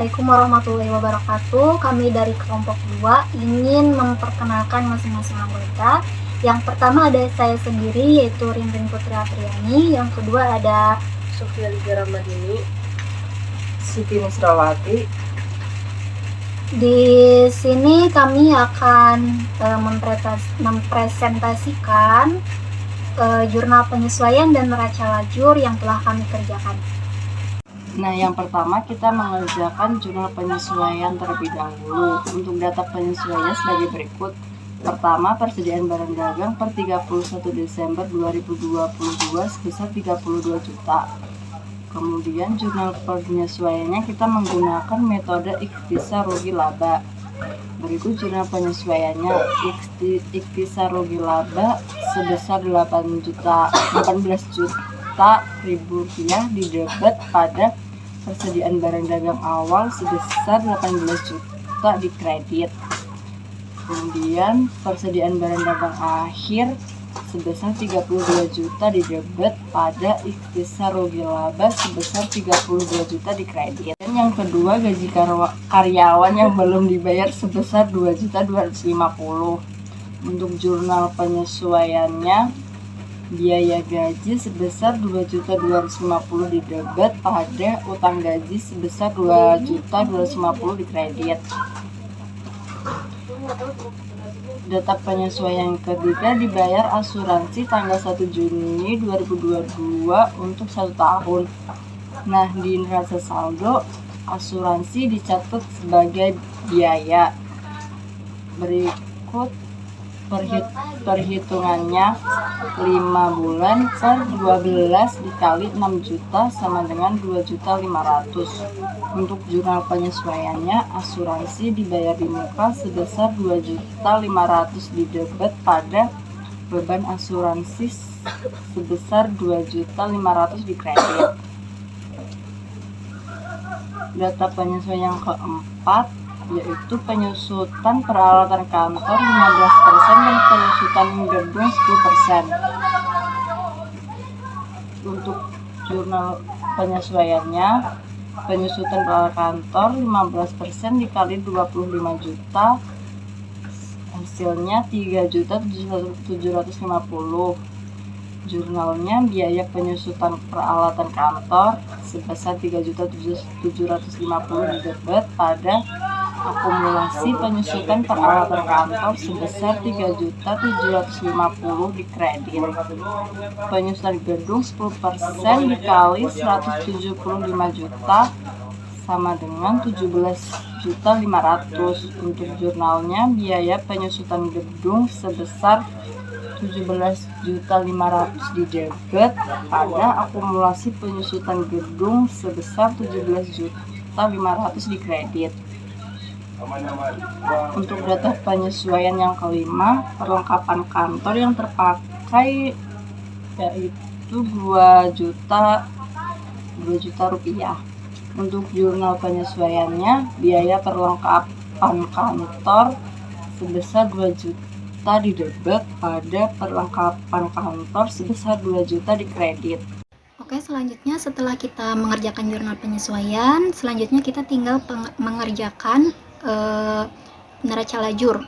Assalamualaikum warahmatullahi wabarakatuh. Kami dari kelompok 2 ingin memperkenalkan masing-masing anggota. Yang pertama ada saya sendiri, yaitu Rinrin Putri Apriani. Yang kedua ada Sofia Liga Ramadini, Siti Nusrawati. Di sini kami akan mempresentasikan jurnal penyesuaian dan neraca lajur yang telah kami kerjakan. Nah, yang pertama kita mengerjakan jurnal penyesuaian terlebih dahulu. Untuk data penyesuaiannya sebagai berikut. Pertama, persediaan barang dagang per 31 Desember 2022 sebesar 32 juta. Kemudian jurnal penyesuaiannya kita menggunakan metode ikhtisar rugi laba. Berikut jurnal penyesuaiannya. Ikhtisar rugi laba sebesar 18 juta rupiah didebet pada persediaan barang dagang awal sebesar 18 juta di kredit. Kemudian persediaan barang dagang akhir sebesar 32 juta didebet pada ikhtisar rugi laba sebesar 32 juta di kredit. Dan yang kedua, gaji karyawan yang belum dibayar sebesar 2.250. Untuk jurnal penyesuaiannya, biaya gaji sebesar 2.250 didebet pada utang gaji sebesar 2.250 di kredit. Data penyesuaian ketiga, dibayar asuransi tanggal 1 Juni 2022 untuk 1 tahun. Nah, di neraca saldo asuransi dicatat sebagai biaya. Berikut perhitungannya. 5 bulan per 12 dikali 6 juta sama dengan 2.500.000. Untuk jurnal penyesuaiannya, asuransi dibayar di muka sebesar 2.500.000 didebet pada beban asuransi sebesar 2.500.000 di kredit. Data penyesuaian yang keempat yaitu penyusutan peralatan kantor 15% dan penyusutan gedung 10%. Untuk jurnal penyesuaiannya, penyusutan peralatan kantor 15% dikali 25 juta hasilnya 3.750.000. Jurnalnya biaya penyusutan peralatan kantor sebesar 3.750.000 didebet pada akumulasi penyusutan peralatan kantor sebesar 3.750.000 di kredit. Penyusutan gedung 10% dikali 175 juta sama dengan 17.500.000. Untuk jurnalnya, biaya penyusutan gedung sebesar 17.500.000 didebet pada akumulasi penyusutan gedung sebesar 17.500.000 di kredit. Untuk data penyesuaian yang kelima, perlengkapan kantor yang terpakai yaitu 2 juta rupiah. Untuk jurnal penyesuaiannya, biaya perlengkapan kantor sebesar 2 juta didebet pada perlengkapan kantor sebesar 2 juta di kredit. Oke, selanjutnya setelah kita mengerjakan jurnal penyesuaian, selanjutnya kita tinggal mengerjakan neraca lajur.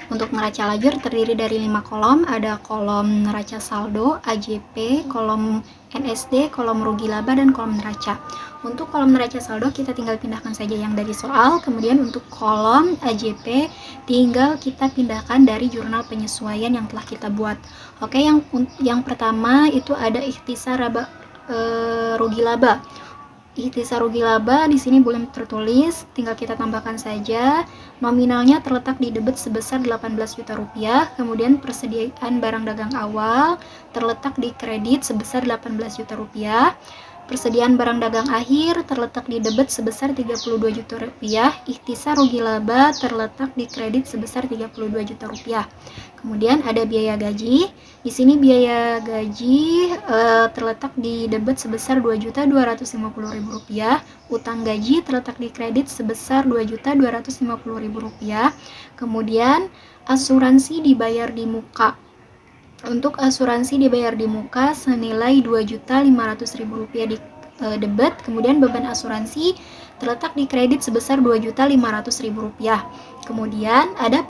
Untuk neraca lajur terdiri dari 5 kolom, ada kolom neraca saldo, AJP, kolom NSD, kolom rugi laba, dan kolom neraca. Untuk kolom neraca saldo kita tinggal pindahkan saja yang dari soal, kemudian untuk kolom AJP tinggal kita pindahkan dari jurnal penyesuaian yang telah kita buat. Oke, yang pertama itu ada ikhtisar rugi laba. Ikhtisar rugi laba di sini belum tertulis, tinggal kita tambahkan saja. Nominalnya terletak di debit sebesar 18 juta rupiah, kemudian persediaan barang dagang awal terletak di kredit sebesar 18 juta rupiah. Persediaan barang dagang akhir terletak di debit sebesar 32 juta rupiah. Ikhtisar rugi laba terletak di kredit sebesar 32 juta rupiah. Kemudian ada biaya gaji. Di sini biaya gaji terletak di debit sebesar 2.250.000 rupiah. Utang gaji terletak di kredit sebesar 2.250.000 rupiah. Kemudian asuransi dibayar di muka. Untuk asuransi dibayar di muka senilai 2.500.000 rupiah debit. Kemudian beban asuransi terletak di kredit sebesar Rp2.500.000. Kemudian ada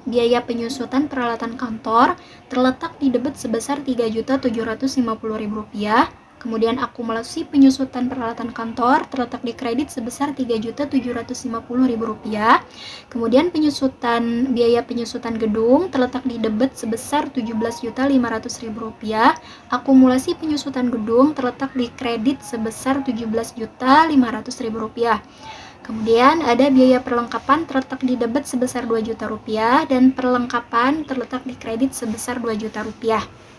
biaya penyusutan peralatan kantor terletak di debit sebesar Rp3.750.000. Kemudian akumulasi penyusutan peralatan kantor terletak di kredit sebesar Rp3.750.000. Kemudian biaya penyusutan gedung terletak di debit sebesar Rp17.500.000. Akumulasi penyusutan gedung terletak di kredit sebesar Rp17.500.000. Kemudian ada biaya perlengkapan terletak di debit sebesar Rp2.000.000 dan perlengkapan terletak di kredit sebesar Rp2.000.000.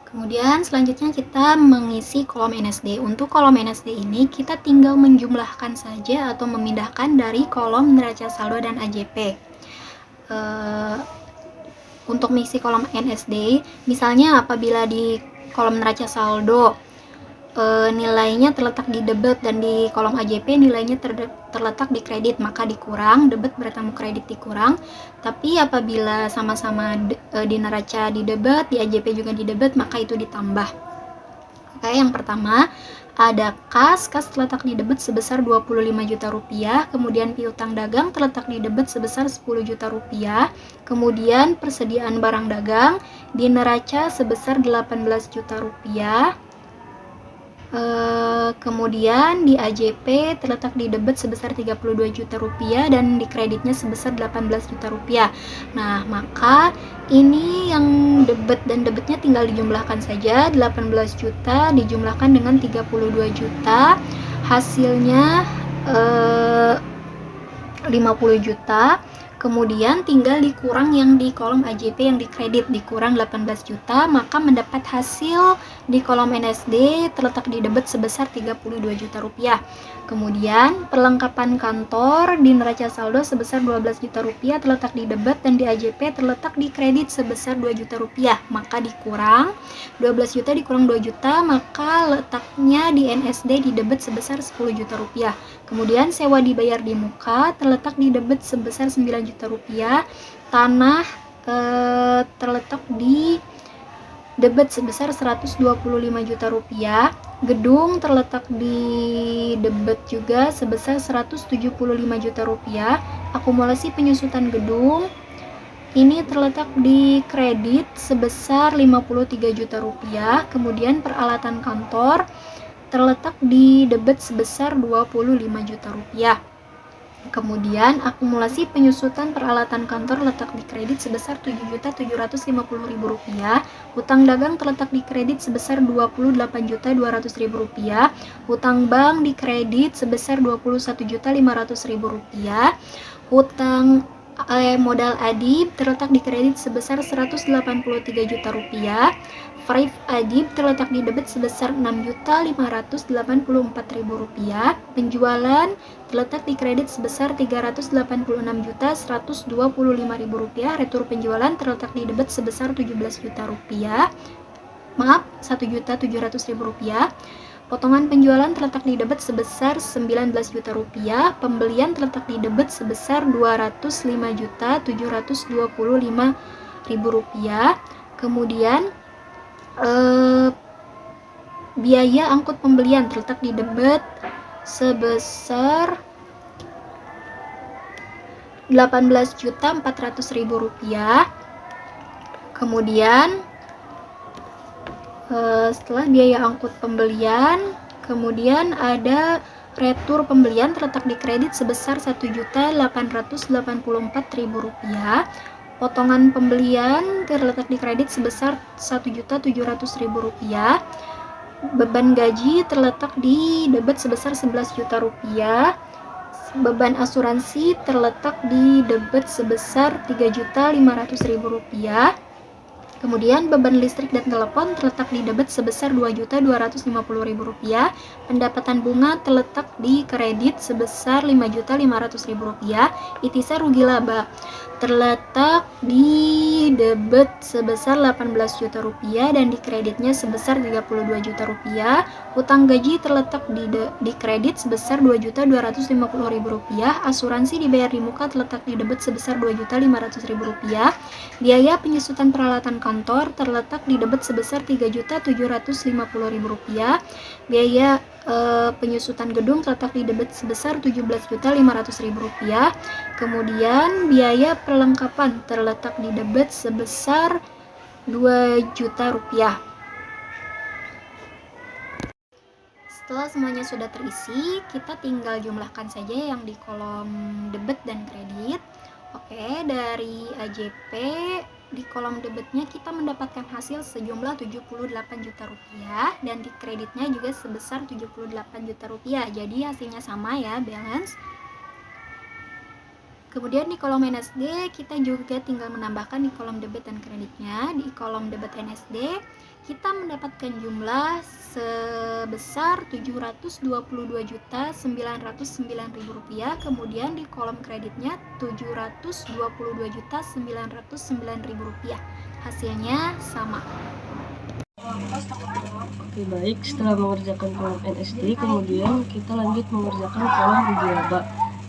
Kemudian selanjutnya kita mengisi kolom NSD. Untuk kolom NSD ini kita tinggal menjumlahkan saja atau memindahkan dari kolom neraca saldo dan AJP. Untuk mengisi kolom NSD, misalnya apabila di kolom neraca saldo nilainya terletak di debit dan di kolom AJP nilainya terletak di kredit, maka dikurang, debit bertemu kredit dikurang. Tapi apabila sama-sama di neraca di debit, di AJP juga di debit, maka itu ditambah. Oke, yang pertama ada kas terletak di debit sebesar Rp25.000.000, kemudian piutang dagang terletak di debit sebesar Rp10.000.000, kemudian persediaan barang dagang di neraca sebesar Rp18.000.000. Kemudian di AJP terletak di debit sebesar Rp32.000.000 dan di kreditnya sebesar Rp18.000.000. Nah, maka ini yang debit dan debitnya tinggal dijumlahkan saja. 18 juta dijumlahkan dengan 32 juta, hasilnya 50 juta. Kemudian tinggal dikurang yang di kolom AJP yang di kredit, dikurang 18 juta, maka mendapat hasil di kolom NSD terletak di debit sebesar Rp32 juta. Kemudian perlengkapan kantor di neraca saldo sebesar Rp12 juta terletak di debit dan di AJP terletak di kredit sebesar Rp2 juta, maka dikurang 12 juta dikurang 2 juta, maka letaknya di NSD di debit sebesar Rp10 juta. Kemudian sewa dibayar di muka terletak di debit sebesar Rp9 juta. Tanah terletak di debit sebesar Rp125 juta. Gedung terletak di debit juga sebesar Rp175 juta. Akumulasi penyusutan gedung ini terletak di kredit sebesar Rp53 juta. Kemudian peralatan kantor terletak di debit sebesar Rp25 juta. Kemudian akumulasi penyusutan peralatan kantor letak di kredit sebesar Rp7.750.000. Hutang dagang terletak di kredit sebesar Rp28.200.000. Hutang bank di kredit sebesar Rp21.500.000. Hutang modal adib terletak di kredit sebesar Rp183 juta. Faif adib terletak di debit sebesar Rp6.584.000. Penjualan terletak di kredit sebesar Rp386.125.000. Retur penjualan terletak di debit sebesar Rp17 juta. Rp1.700.000. Potongan penjualan terletak di debit sebesar Rp19 juta. Pembelian terletak di debit sebesar Rp205.725.000. Kemudian biaya angkut pembelian terletak di debit sebesar Rp18.400.000. Kemudian setelah biaya angkut pembelian, kemudian ada retur pembelian terletak di kredit sebesar Rp1.884.000. Potongan pembelian terletak di kredit sebesar Rp1.700.000. Beban gaji terletak di debit sebesar Rp11 juta. Beban asuransi terletak di debit sebesar Rp3.500.000. Kemudian beban listrik dan telepon terletak di debit sebesar Rp2.250.000. Pendapatan bunga terletak di kredit sebesar Rp5.500.000. Itisar rugi laba terletak di debit sebesar Rp18 juta dan di kreditnya sebesar Rp32 juta. Hutang gaji terletak di kredit sebesar Rp2.250.000. Asuransi dibayar di muka terletak di debit sebesar Rp2.500.000. Biaya penyusutan peralatan kantor terletak di debit sebesar Rp3.750.000. Biaya penyusutan gedung terletak di debit sebesar Rp17.500.000. Kemudian biaya perlengkapan terletak di debit sebesar Rp2 juta. Setelah semuanya sudah terisi, kita tinggal jumlahkan saja yang di kolom debit dan kredit. Oke, dari AJP di kolom debitnya kita mendapatkan hasil sejumlah Rp78 juta dan di kreditnya juga sebesar Rp78 juta. Jadi hasilnya sama ya, balance. Kemudian di kolom NSD kita juga tinggal menambahkan di kolom debit dan kreditnya. Di kolom debit NSD kita mendapatkan jumlah sebesar Rp722.909.000. Kemudian di kolom kreditnya Rp722.909.000. Hasilnya sama. Oke, baik, setelah mengerjakan kolom NSD, kemudian kita lanjut mengerjakan kolom rugi laba.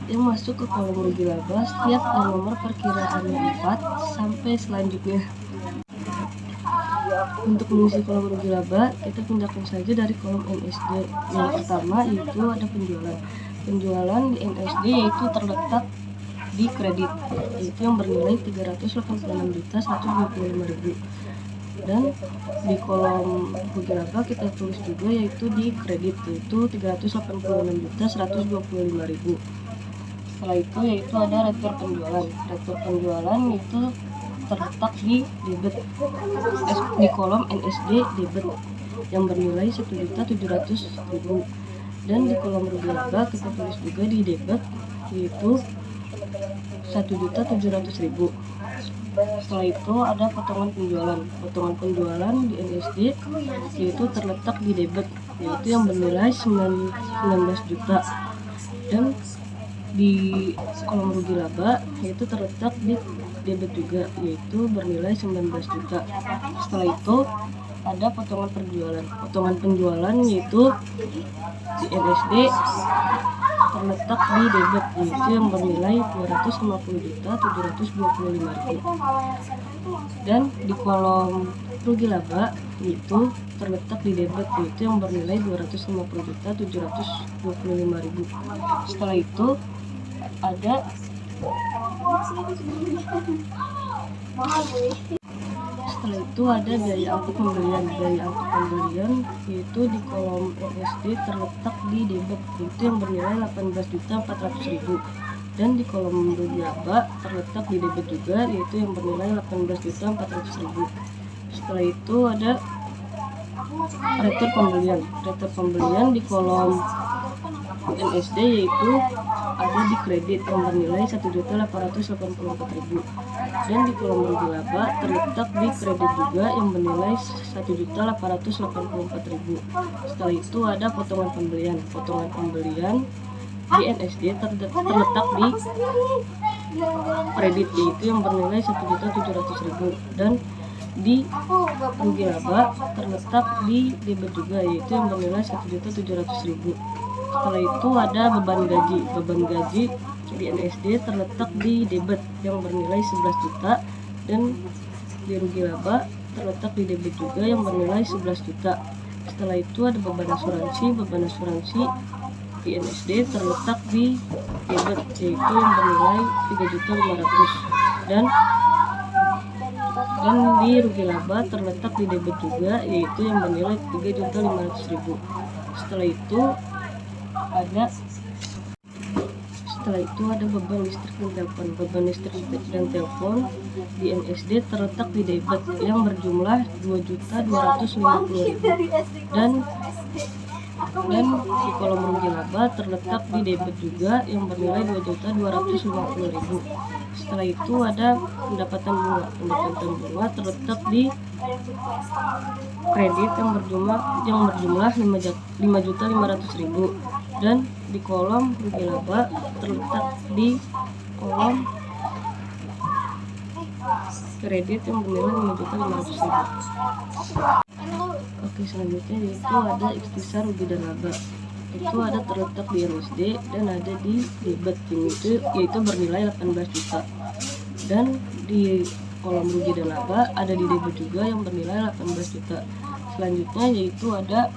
Yang masuk ke kolom rugi laba setiap nomor perkiraannya 4 sampai selanjutnya. Untuk mengisi kolom rugi laba, kita pindahkan saja dari kolom NSD. Yang pertama itu ada penjualan. Penjualan di NSD yaitu terletak di kredit, yaitu yang bernilai Rp386.125.000. Dan di kolom rugi laba kita tulis juga yaitu di kredit, yaitu Rp386.125.000. Setelah itu yaitu ada retur penjualan. Retur penjualan itu terletak di debit, di kolom NSD debit yang bernilai Rp1.700.000. Dan di kolom rugi laba kita tulis juga di debit yaitu Rp1.700.000. Setelah itu ada potongan penjualan. Potongan penjualan di NSD yaitu terletak di debit, yaitu yang bernilai 19 juta. Dan di kolom rugi laba yaitu terletak di debit juga, yaitu bernilai 19 juta. Setelah itu ada potongan penjualan. Potongan penjualan yaitu di NSD terletak di debit, yaitu yang bernilai Rp250.725.000. Dan di kolom rugi laba itu terletak di debit, yaitu yang bernilai Rp250.725.000. Setelah itu ada biaya angkut pembelian. Biaya angkut pembelian yaitu di kolom NSD terletak di debit, yaitu yang bernilai Rp18.400.000. Dan di kolom rugi laba terletak di debit juga, yaitu yang bernilai Rp18.400.000. Setelah itu ada retur pembelian. Retur pembelian di kolom NSD yaitu ada di kredit yang bernilai Rp1.884.000. Dan di kolom rugi laba terletak di kredit juga yang bernilai Rp1.884.000. Setelah itu ada potongan pembelian. Potongan pembelian di NSD terletak di kredit, yaitu yang bernilai Rp1.700.000. Dan di rugi laba terletak di debit juga, yaitu yang bernilai Rp1.700.000. Setelah itu ada beban gaji. Beban gaji di NSD terletak di debit yang bernilai 11 juta. Dan di rugi laba terletak di debit juga yang bernilai 11 juta. Setelah itu ada beban asuransi. Beban asuransi di NSD terletak di debit, yaitu yang bernilai Rp3.500.000. Dan di rugi laba terletak di debit juga, yaitu yang bernilai Rp3.500.000. Setelah itu ada beban listrik dan telepon. Beban listrik dan telepon di NSD terletak di debit yang berjumlah Rp2.250.000. Dan di kolom rugi laba terletak di debit juga yang bernilai Rp2.250.000. Setelah itu ada pendapatan bunga. Pendapatan bunga terletak di kredit yang berjumlah Rp5.500.000. Dan di kolom rugi laba terletak di kolom kredit yang bernilai Rp5.500.000. Oke, selanjutnya yaitu ada ikhtisar rugi dan laba. Itu ada terletak di NSD dan ada di debit, yaitu bernilai 18 juta. Dan di kolom rugi dan laba ada di debit juga yang bernilai 18 juta. Selanjutnya yaitu ada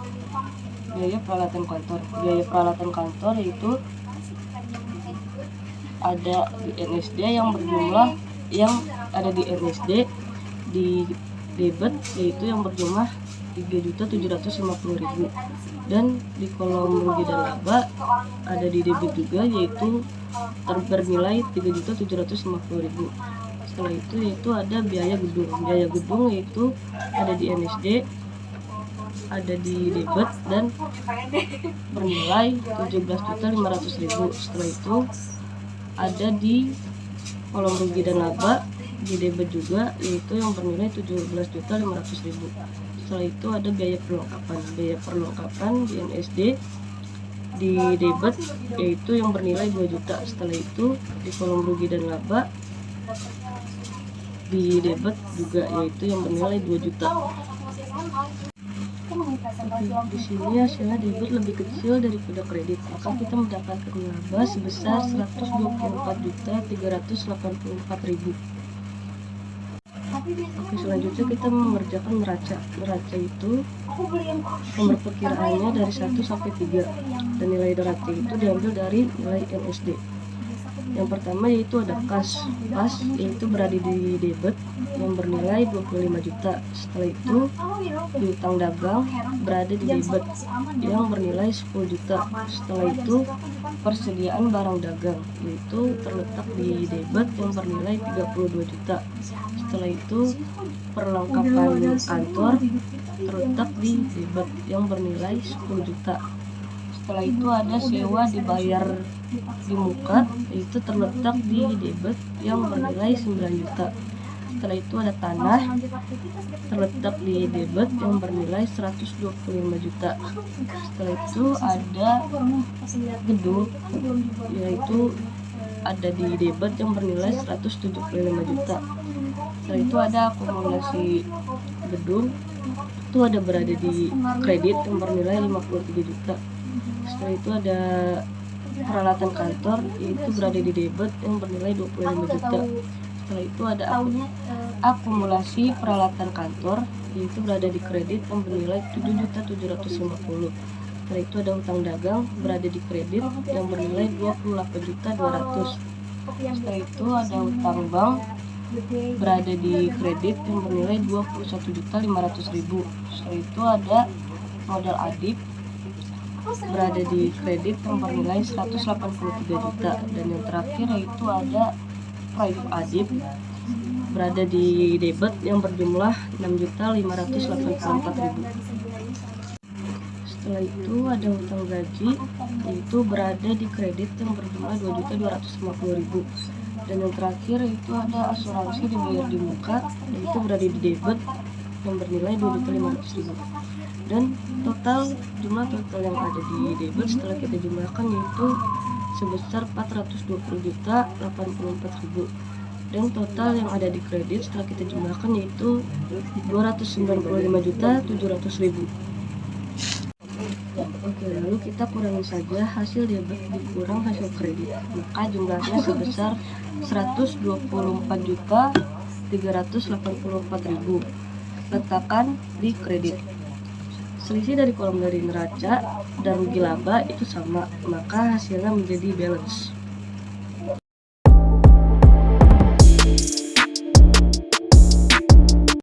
biaya peralatan kantor. Biaya peralatan kantor yaitu ada di NSD yang berjumlah yang ada di NSD di debit yaitu yang berjumlah 3.750.000, dan di kolom rugi dan laba ada di debit juga yaitu bernilai 3.750.000. Setelah itu yaitu ada biaya gedung. Biaya gedung yaitu ada di NSD, ada di debit dan bernilai 17.500.000. Setelah itu ada di kolom rugi dan laba di debit juga yaitu yang bernilai 17.500.000. Setelah itu ada biaya perlengkapan. Biaya perlengkapan di NSD di debit yaitu yang bernilai 2 juta. Setelah itu di kolom rugi dan laba di debit juga yaitu yang bernilai 2 juta. Di sini hasilnya debit lebih kecil daripada kredit, maka kita mendapatkan laba sebesar 124.384.000. Oke, selanjutnya kita mengerjakan neraca. Neraca itu nomor perkiraannya dari 1 sampai 3 dan nilai neraca itu diambil dari nilai NSD. Yang pertama yaitu ada kas. Kas yaitu berada di debit yang bernilai 25 juta. Setelah itu di utang dagang berada di debit yang bernilai 10 juta. Setelah itu persediaan barang dagang yaitu terletak di debit yang bernilai 32 juta. Setelah itu perlengkapan kantor terletak di debit yang bernilai 10 juta. Setelah itu ada sewa dibayar di muka yaitu terletak di debit yang bernilai 9 juta. Setelah itu ada tanah terletak di debit yang bernilai 125 juta. Setelah itu ada gedung yaitu ada di debit yang bernilai 175 juta. Setelah itu ada akumulasi gedung itu ada berada di kredit yang bernilai 53 juta. Setelah itu ada peralatan kantor yaitu berada di debit yang bernilai 25 juta. Setelah itu ada akumulasi peralatan kantor yaitu berada di kredit yang bernilai 7.750. Setelah itu ada utang dagang berada di kredit yang bernilai 28.200. Setelah itu ada utang bank berada di kredit yang bernilai 21.500.000. Setelah itu ada modal adib berada di kredit yang bernilai 183 juta, dan yang terakhir yaitu ada proyek adib berada di debit yang berjumlah 6.584.000. Setelah itu ada utang gaji yaitu berada di kredit yang berjumlah 2.250.000, dan yang terakhir yaitu ada asuransi dibayar di muka yaitu berada di debit yang bernilai 2.500.000. Dan jumlah total yang ada di debit setelah kita jumlahkan yaitu sebesar 420.084.000, dan total yang ada di kredit setelah kita jumlahkan yaitu 295.700.000. Oke, lalu kita kurangi saja hasil debit dikurang hasil kredit, maka jumlahnya sebesar 124.384.000. Letakkan di kredit. Selisih dari kolom dari neraca dan rugi laba itu sama, maka hasilnya menjadi balance.